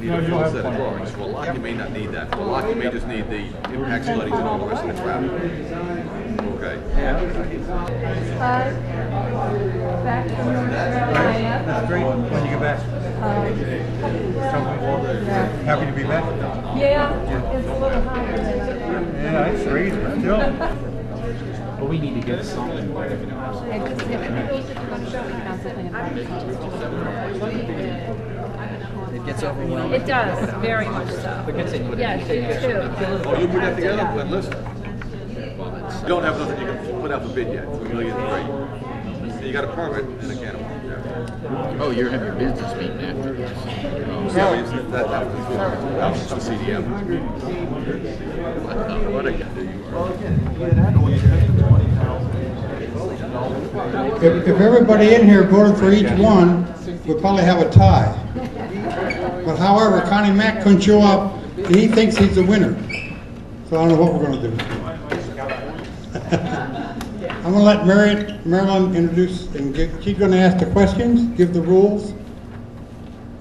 need a full set of drawings. For a lot, you may not need that. For a lot, you may just need the impact studies and all the rest of the crap. Okay. Back from North Carolina. That's great. When you get back? Happy to be back? Yeah, it's a little higher. Yeah, it's freezing, but still. But we need to get something. It gets overwhelming. It does, very much so. Yes, you too. Oh, you put that together? But listen, you don't have nothing you can put out the bid yet. $1.3 million. You got a permit and a can of worms. Oh, you're having your business meeting after this. Yeah, that was the CDM. What again? If everybody in here voted for each one, we'd probably have a tie. But however, Connie Mack couldn't show up, and he thinks he's the winner. So I don't know what we're going to do. I'm going to let Marilyn introduce, and she's going to ask the questions, give the rules,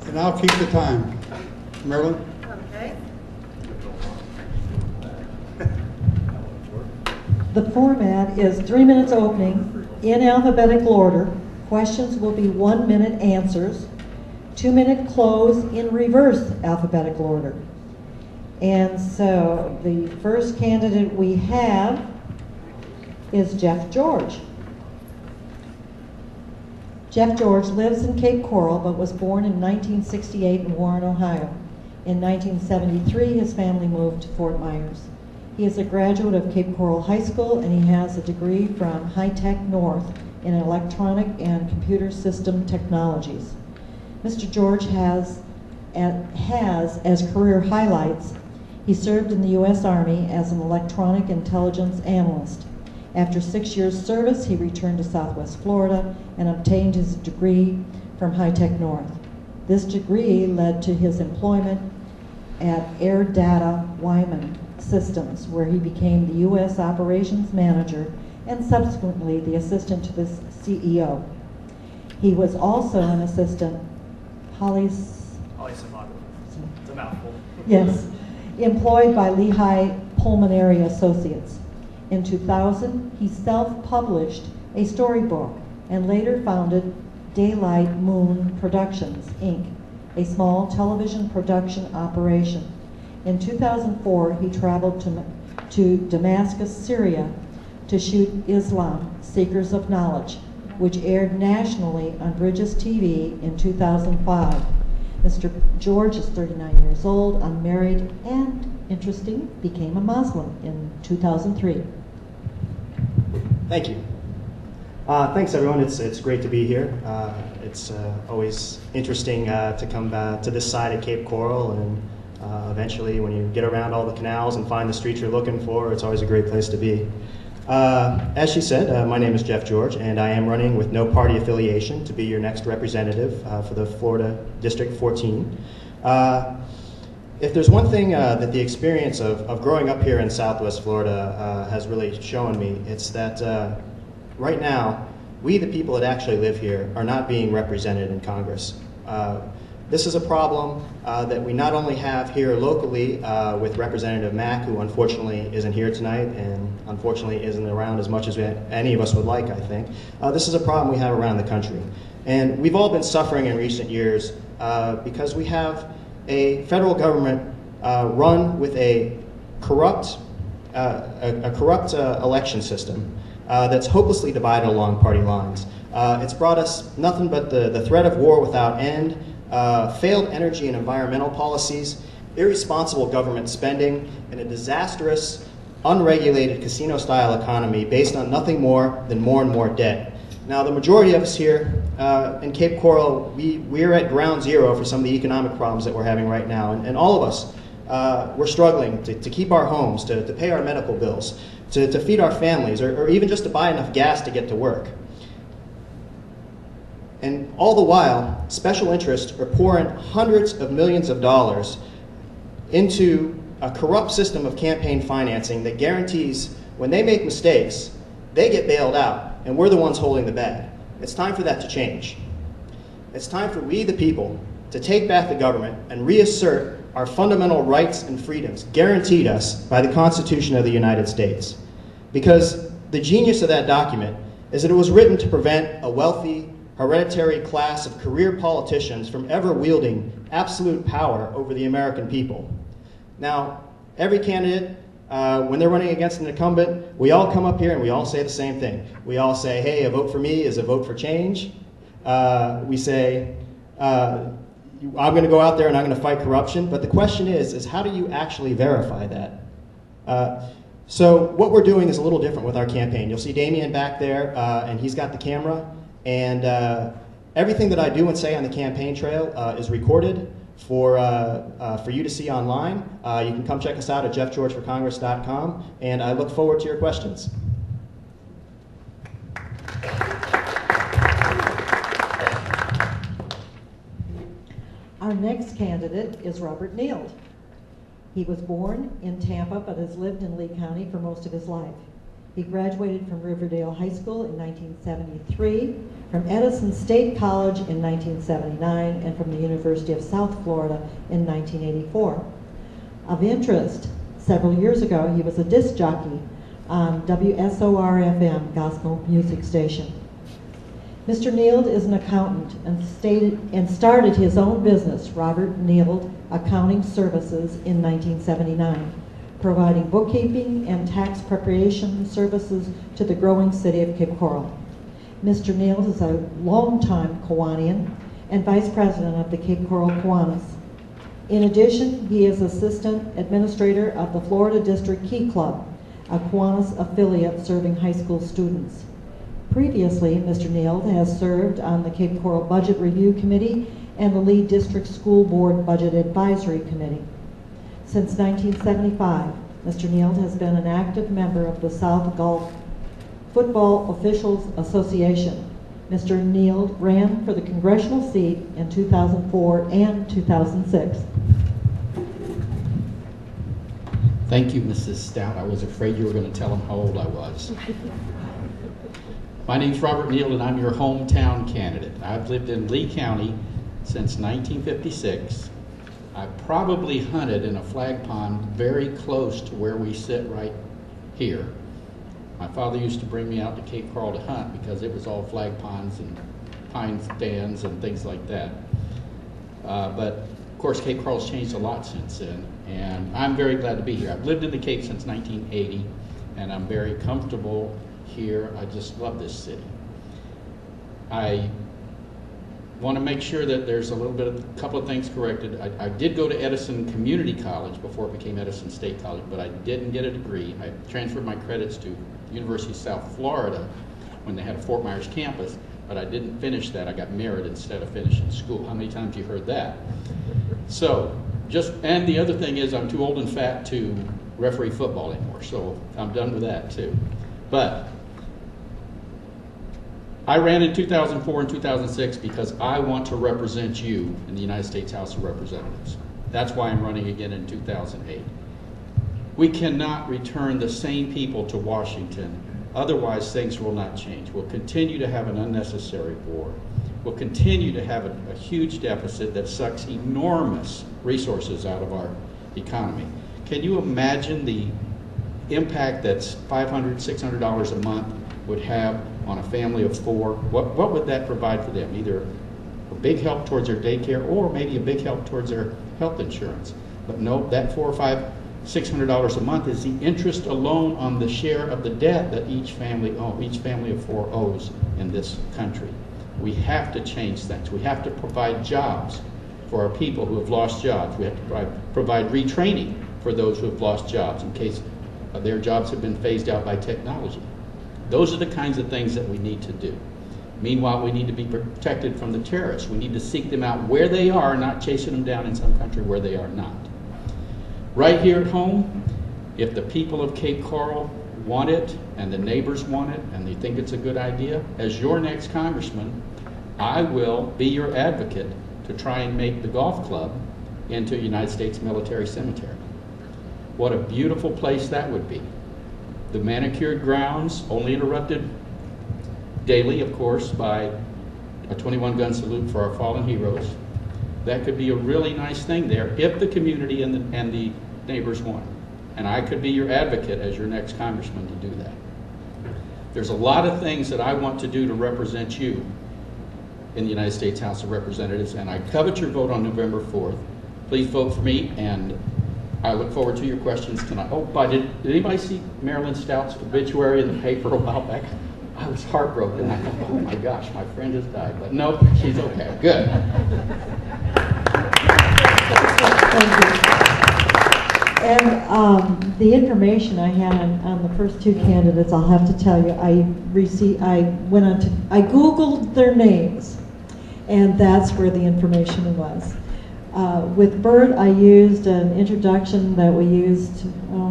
and I'll keep the time. Marilyn? Okay. The format is 3 minutes opening in alphabetical order. Questions will be 1 minute answers. 2 minute close in reverse alphabetical order. And so the first candidate we have is Jeff George. Jeff George lives in Cape Coral but was born in 1968 in Warren, Ohio. In 1973, his family moved to Fort Myers. He is a graduate of Cape Coral High School and he has a degree from High Tech North in electronic and computer system technologies. Mr. George has as career highlights, he served in the U.S. Army as an electronic intelligence analyst. After 6 years' service, he returned to Southwest Florida and obtained his degree from High Tech North. This degree led to his employment at Air Data Wyman Systems, where he became the U.S. Operations Manager and subsequently the assistant to the CEO. He was also an assistant It's a mouthful. Yes, employed by Lehigh Pulmonary Associates. In 2000, he self-published a storybook and later founded Daylight Moon Productions, Inc., a small television production operation. In 2004, he traveled to Damascus, Syria, to shoot Islam, Seekers of Knowledge, which aired nationally on Bridges TV in 2005. Mr. George is 39 years old, unmarried, and, interesting, became a Muslim in 2003. Thank you. Thanks, everyone. It's great to be here. It's always interesting to come back to this side of Cape Coral, and eventually when you get around all the canals and find the streets you're looking for, it's always a great place to be. As she said, my name is Jeff George, and I am running with no party affiliation to be your next representative for the Florida District 14. If there's one thing that the experience of growing up here in Southwest Florida has really shown me, it's that right now, we the people that actually live here are not being represented in Congress. This is a problem that we not only have here locally with Representative Mack, who unfortunately isn't here tonight and unfortunately isn't around as much as any of us would like, I think. This is a problem we have around the country. And we've all been suffering in recent years because we have a federal government run with a corrupt election system that's hopelessly divided along party lines. It's brought us nothing but the threat of war without end, failed energy and environmental policies, irresponsible government spending, and a disastrous, unregulated casino-style economy based on nothing more than more and more debt. Now, the majority of us here in Cape Coral, we're at ground zero for some of the economic problems that we're having right now, and all of us, we're struggling to keep our homes, to pay our medical bills, to feed our families, or even just to buy enough gas to get to work. And all the while, special interests are pouring hundreds of millions of dollars into a corrupt system of campaign financing that guarantees when they make mistakes, they get bailed out, and we're the ones holding the bag. It's time for that to change. It's time for we, the people, to take back the government and reassert our fundamental rights and freedoms guaranteed us by the Constitution of the United States. Because the genius of that document is that it was written to prevent a wealthy, hereditary class of career politicians from ever wielding absolute power over the American people. Now, every candidate, when they're running against an incumbent, we all come up here and we all say the same thing. We all say, hey, a vote for me is a vote for change. We say, I'm going to go out there and I'm going to fight corruption. But the question is how do you actually verify that? So what we're doing is a little different with our campaign. You'll see Damien back there, and he's got the camera. And everything that I do and say on the campaign trail is recorded for you to see online. You can come check us out at jeffgeorgeforcongress.com, and I look forward to your questions. Our next candidate is Robert Neild. He was born in Tampa but has lived in Lee County for most of his life. He graduated from Riverdale High School in 1973, from Edison State College in 1979, and from the University of South Florida in 1984. Of interest, several years ago, he was a disc jockey on WSOR-FM gospel music station. Mr. Neild is an accountant and started his own business, Robert Neild Accounting Services, in 1979, providing bookkeeping and tax preparation services to the growing city of Cape Coral. Mr. Neild is a longtime Kiwanian and vice president of the Cape Coral Kiwanis. In addition, he is assistant administrator of the Florida District Key Club, a Kiwanis affiliate serving high school students. Previously, Mr. Neild has served on the Cape Coral Budget Review Committee and the Lee District School Board Budget Advisory Committee. Since 1975, Mr. Neild has been an active member of the South Gulf Football Officials Association. Mr. Neild ran for the congressional seat in 2004 and 2006. Thank you, Mrs. Stout. I was afraid you were going to tell him how old I was. My name's Robert Neild, and I'm your hometown candidate. I've lived in Lee County since 1956. I probably hunted in a flag pond very close to where we sit right here. My father used to bring me out to Cape Coral to hunt because it was all flag ponds and pine stands and things like that. But of course, Cape Coral's changed a lot since then, and I'm very glad to be here. I've lived in the Cape since 1980, and I'm very comfortable here. I just love this city. I want to make sure that there's a couple of things corrected. I did go to Edison Community College before it became Edison State College, but I didn't get a degree. I transferred my credits to University of South Florida when they had a Fort Myers campus, but I didn't finish that. I got married instead of finishing school. How many times have you heard that? So, and the other thing is I'm too old and fat to referee football anymore, so I'm done with that too. But I ran in 2004 and 2006 because I want to represent you in the United States House of Representatives. That's why I'm running again in 2008. We cannot return the same people to Washington, otherwise things will not change. We'll continue to have an unnecessary war. We'll continue to have a huge deficit that sucks enormous resources out of our economy. Can you imagine the impact that $500, $600 a month would have on a family of four? What would that provide for them? Either a big help towards their daycare or maybe a big help towards their health insurance. But no, that $400, $500, $600 a month is the interest alone on the share of the debt that each family of four owes in this country. We have to change things. We have to provide jobs for our people who have lost jobs. We have to provide retraining for those who have lost jobs in case their jobs have been phased out by technology. Those are the kinds of things that we need to do. Meanwhile, we need to be protected from the terrorists. We need to seek them out where they are, not chasing them down in some country where they are not. Right here at home, if the people of Cape Coral want it and the neighbors want it and they think it's a good idea, as your next congressman, I will be your advocate to try and make the golf club into a United States military cemetery. What a beautiful place that would be. The manicured grounds, only interrupted daily, of course, by a 21-gun salute for our fallen heroes. That could be a really nice thing there if the community and the neighbors want it. And I could be your advocate as your next congressman to do that. There's a lot of things that I want to do to represent you in the United States House of Representatives, and I covet your vote on November 4th. Please vote for me, and I look forward to your questions tonight. Oh, did anybody see Marilyn Stout's obituary in the paper a while back? I was heartbroken. I thought, oh my gosh, my friend has died. But no, she's okay. Good. Thank you. And the information I had on the first two candidates, I'll have to tell you, I Googled their names, and that's where the information was. With Bert, I used an introduction that we used,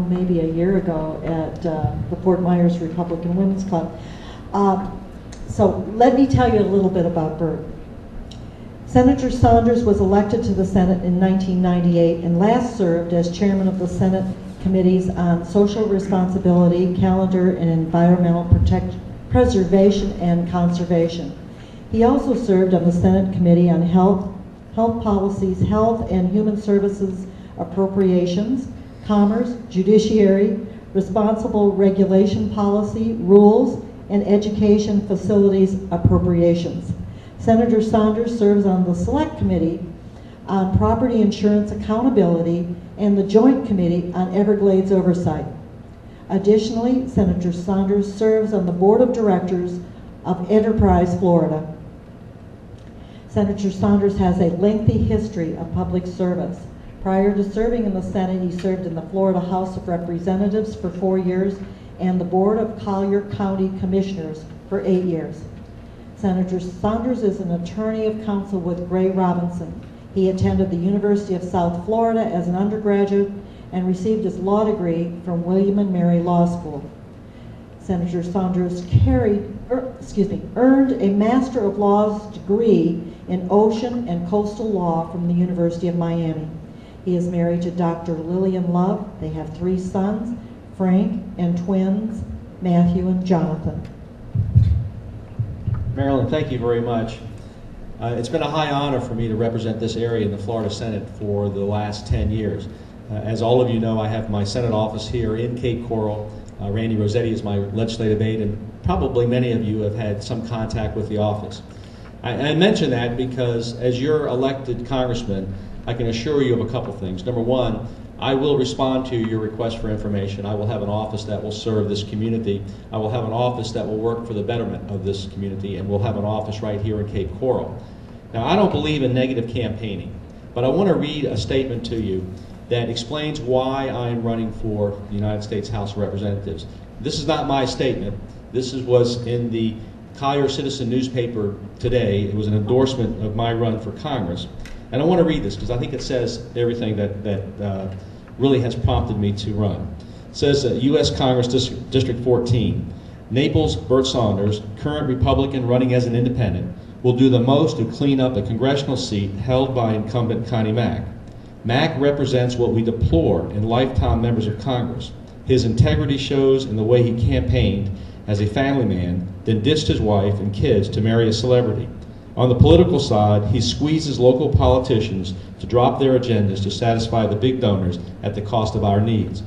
maybe a year ago at the Fort Myers Republican Women's Club. So let me tell you a little bit about Bert. Senator Saunders was elected to the Senate in 1998 and last served as chairman of the Senate Committees on Social Responsibility, Calendar, and Environmental Preservation and Conservation. He also served on the Senate Committee on Health Policies, Health and Human Services Appropriations, Commerce, Judiciary, Responsible Regulation Policy, Rules, and Education Facilities Appropriations. Senator Saunders serves on the Select Committee on Property Insurance Accountability and the Joint Committee on Everglades Oversight. Additionally, Senator Saunders serves on the Board of Directors of Enterprise Florida. Senator Saunders has a lengthy history of public service. Prior to serving in the Senate, he served in the Florida House of Representatives for 4 years and the Board of Collier County Commissioners for 8 years. Senator Saunders is an attorney of counsel with Gray Robinson. He attended the University of South Florida as an undergraduate and received his law degree from William & Mary Law School. Senator Saunders earned a Master of Laws degree in Ocean and Coastal Law from the University of Miami. He is married to Dr. Lillian Love. They have 3 sons, Frank, and twins, Matthew and Jonathan. Marilyn, thank you very much. It's been a high honor for me to represent this area in the Florida Senate for the last 10 years. As all of you know, I have my Senate office here in Cape Coral. Randy Rossetti is my legislative aide, and probably many of you have had some contact with the office. I mention that because as your elected congressman, I can assure you of a couple things. Number one, I will respond to your request for information. I will have an office that will serve this community. I will have an office that will work for the betterment of this community, and we'll have an office right here in Cape Coral. Now, I don't believe in negative campaigning, but I want to read a statement to you that explains why I'm running for the United States House of Representatives. This is not my statement. This was in the Collier Citizen newspaper today. It was an endorsement of my run for Congress. And I want to read this because I think it says everything that really has prompted me to run. It says, U.S. Congress District 14, Naples Bert Saunders, current Republican running as an independent, will do the most to clean up a congressional seat held by incumbent Connie Mack. Mack represents what we deplore in lifetime members of Congress. His integrity shows in the way he campaigned as a family man, then ditched his wife and kids to marry a celebrity. On the political side, he squeezes local politicians to drop their agendas to satisfy the big donors at the cost of our needs.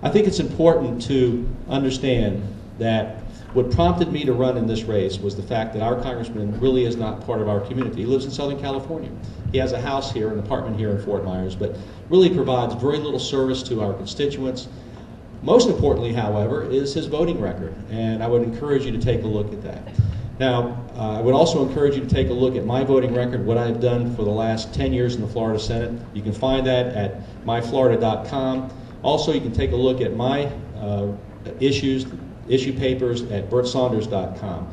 I think it's important to understand that what prompted me to run in this race was the fact that our congressman really is not part of our community. He lives in Southern California. He has a house here, an apartment here in Fort Myers, but really provides very little service to our constituents. Most importantly, however, is his voting record, and I would encourage you to take a look at that. Now, I would also encourage you to take a look at my voting record, what I've done for the last 10 years in the Florida Senate. You can find that at myflorida.com. Also, you can take a look at my issue papers at bertsaunders.com.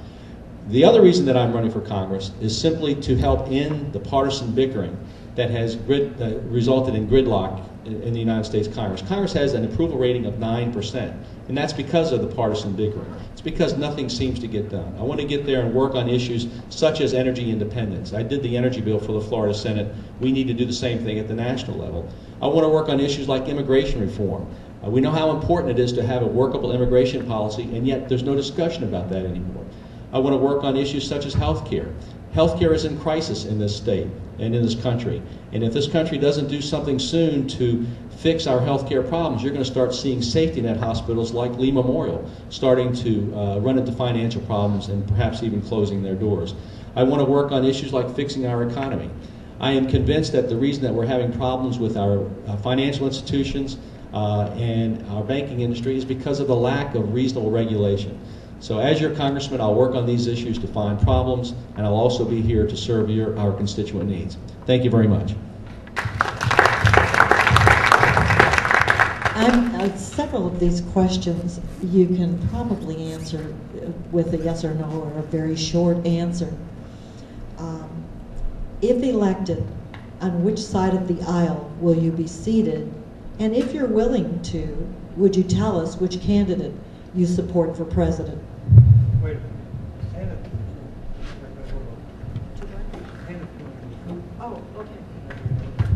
The other reason that I'm running for Congress is simply to help end the partisan bickering that has resulted in gridlock in the United States Congress. Congress has an approval rating of 9%, and that's because of the partisan bickering. It's because nothing seems to get done. I want to get there and work on issues such as energy independence. I did the energy bill for the Florida Senate. We need to do the same thing at the national level. I want to work on issues like immigration reform. We know how important it is to have a workable immigration policy, and yet there's no discussion about that anymore. I want to work on issues such as health care. Healthcare is in crisis in this state and in this country. And if this country doesn't do something soon to fix our healthcare problems, you're going to start seeing safety net hospitals like Lee Memorial starting to run into financial problems and perhaps even closing their doors. I want to work on issues like fixing our economy. I am convinced that the reason that we're having problems with our financial institutions and our banking industry is because of the lack of reasonable regulation. So as your congressman, I'll work on these issues to find problems, and I'll also be here to serve our constituent needs. Thank you very much. Several of these questions you can probably answer with a yes or no or a very short answer. If elected, on which side of the aisle will you be seated? And if you're willing to, would you tell us which candidate you support for president? Wait a minute. Hand it. Hand it to me. Oh, okay.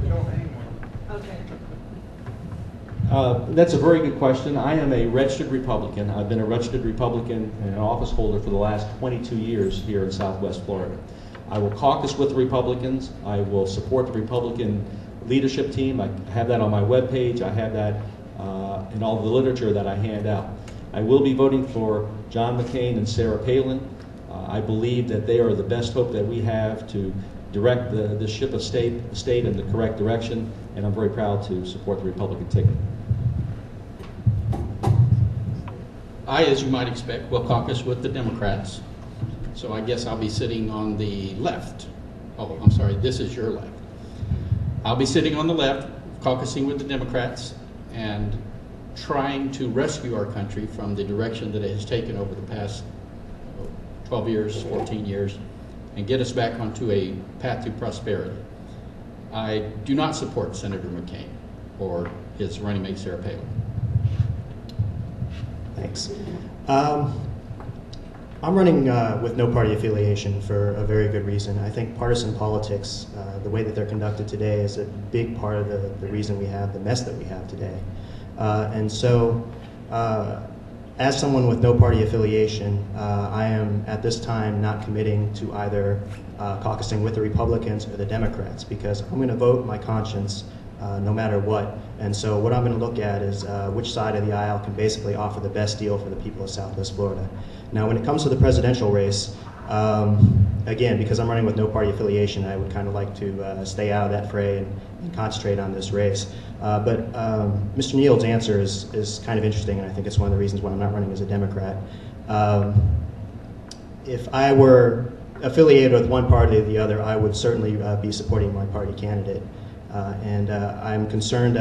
Don't hang one. Okay. That's a very good question. I am a registered Republican. I've been a registered Republican and an office holder for the last 22 years here in Southwest Florida. I will caucus with the Republicans. I will support the Republican leadership team. I have that on my webpage. I have that in all the literature that I hand out. I will be voting for John McCain and Sarah Palin. I believe that they are the best hope that we have to direct the ship of the state in the correct direction, and I'm very proud to support the Republican ticket. I, as you might expect, will caucus with the Democrats. So I guess I'll be sitting on the left. Oh, I'm sorry, this is your left. I'll be sitting on the left, caucusing with the Democrats, and trying to rescue our country from the direction that it has taken over the past 12 years, 14 years, and get us back onto a path to prosperity. I do not support Senator McCain or his running mate, Sarah Palin. Thanks. I'm running with no party affiliation for a very good reason. I think partisan politics, the way that they're conducted today, is a big part of the reason we have the mess that we have today. And so, as someone with no party affiliation, I am at this time not committing to either caucusing with the Republicans or the Democrats, because I'm going to vote my conscience no matter what. And so what I'm going to look at is which side of the aisle can basically offer the best deal for the people of Southwest Florida. Now, when it comes to the presidential race, again, because I'm running with no party affiliation, I would kind of like to stay out of that fray and concentrate on this race. But Mr. Neal's answer is kind of interesting, and I think it's one of the reasons why I'm not running as a Democrat. If I were affiliated with one party or the other, I would certainly be supporting my party candidate. And I'm concerned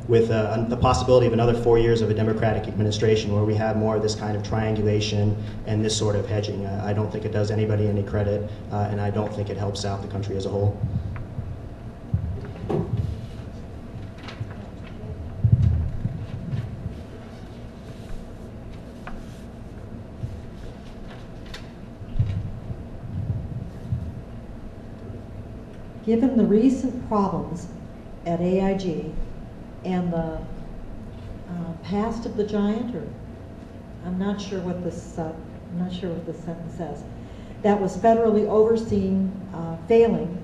with the possibility of another 4 years of a Democratic administration where we have more of this kind of triangulation and this sort of hedging. I don't think it does anybody any credit, and I don't think it helps out the country as a whole. Given the recent problems at AIG and the past of the giant, or I'm not sure what this sentence says, that was federally overseen failing,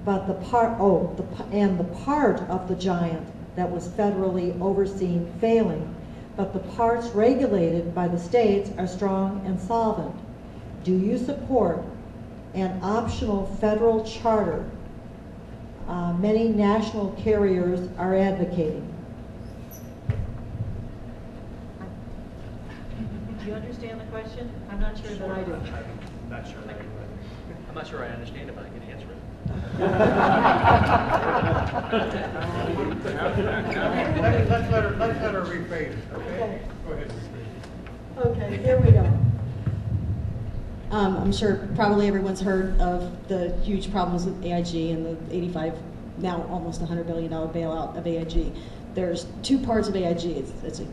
but the part of the giant that was federally overseen failing, but the parts regulated by the states are strong and solvent. Do you support an optional federal charter many national carriers are advocating? Do you understand the question? I'm not sure that I do. I'm not sure. I'm not sure I understand it, but I can answer it. Let's let her rephrase it, okay? Go ahead. Okay, here we go. I'm sure probably everyone's heard of the huge problems with AIG and the 85, now almost $100 billion bailout of AIG. There's two parts of AIG.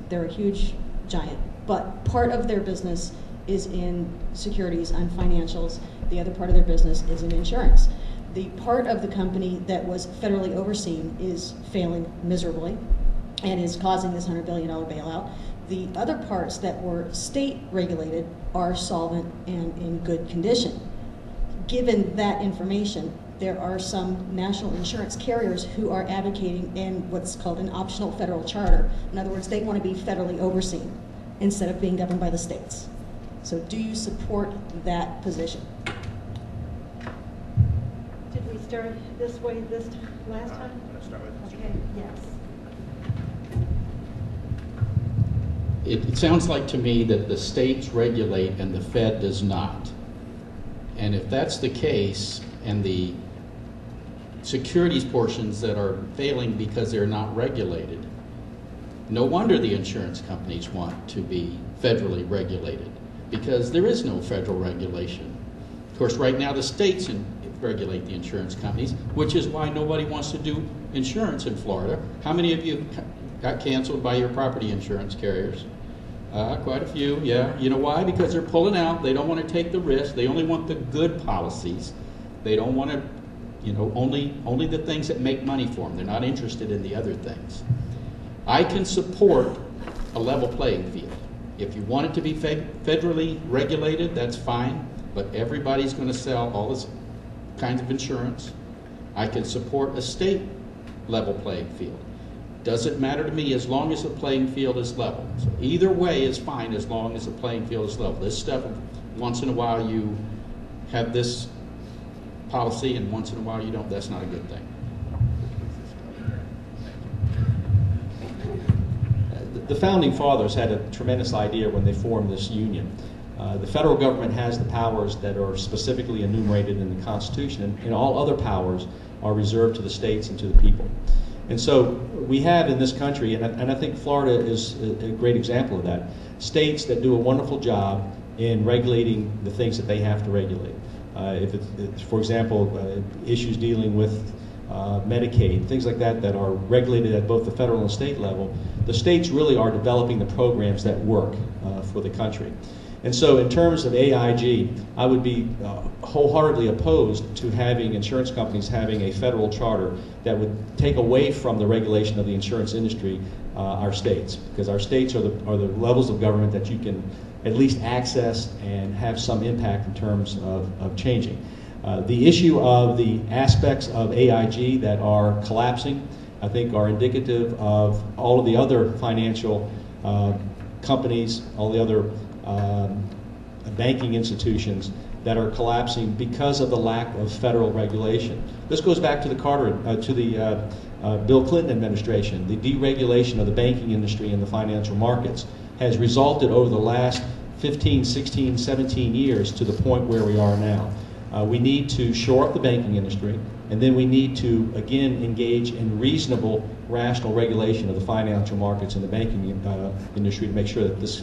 They're a huge giant, but part of their business is in securities and financials. The other part of their business is in insurance. The part of the company that was federally overseen is failing miserably and is causing this $100 billion bailout. The other parts that were state regulated are solvent and in good condition. given that information, there are some national insurance carriers who are advocating in what's called an optional federal charter. In other words, they want to be federally overseen instead of being governed by the states. So do you support that position? Did we start this way this last time? Okay, yes. It sounds like to me that the states regulate and the Fed does not. And if that's the case, and the securities portions that are failing because they're not regulated, no wonder the insurance companies want to be federally regulated, because there is no federal regulation. Of course, right now the states regulate the insurance companies, which is why nobody wants to do insurance in Florida. How many of you got canceled by your property insurance carriers? Quite a few, yeah. You know why? Because they're pulling out. They don't want to take the risk. They only want the good policies. They don't want to, you know, only the things that make money for them. They're not interested in the other things. I can support a level playing field. If you want it to be federally regulated, that's fine, but everybody's going to sell all this kinds of insurance. I can support a state level playing field. Doesn't matter to me as long as the playing field is level. So either way is fine as long as the playing field is level. This stuff, once in a while you have this policy and once in a while you don't, that's not a good thing. The Founding Fathers had a tremendous idea when they formed this union. The federal government has the powers that are specifically enumerated in the Constitution, and all other powers are reserved to the states and to the people. And so we have in this country, and I think Florida is a great example of that, states that do a wonderful job in regulating the things that they have to regulate. If it's, for example, issues dealing with Medicaid, things like that that are regulated at both the federal and state level, the states really are developing the programs that work for the country. And so in terms of AIG, I would be wholeheartedly opposed to having insurance companies having a federal charter that would take away from the regulation of the insurance industry our states, because our states are the levels of government that you can at least access and have some impact in terms of changing. The issue of the aspects of AIG that are collapsing, I think are indicative of all of the other financial companies, all the other banking institutions that are collapsing because of the lack of federal regulation. This goes back to the Bill Clinton administration. The deregulation of the banking industry and the financial markets has resulted over the last 15, 16, 17 years to the point where we are now. We need to shore up the banking industry, and then we need to, again, engage in reasonable, rational regulation of the financial markets and the banking industry to make sure that this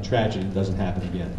tragedy doesn't happen again.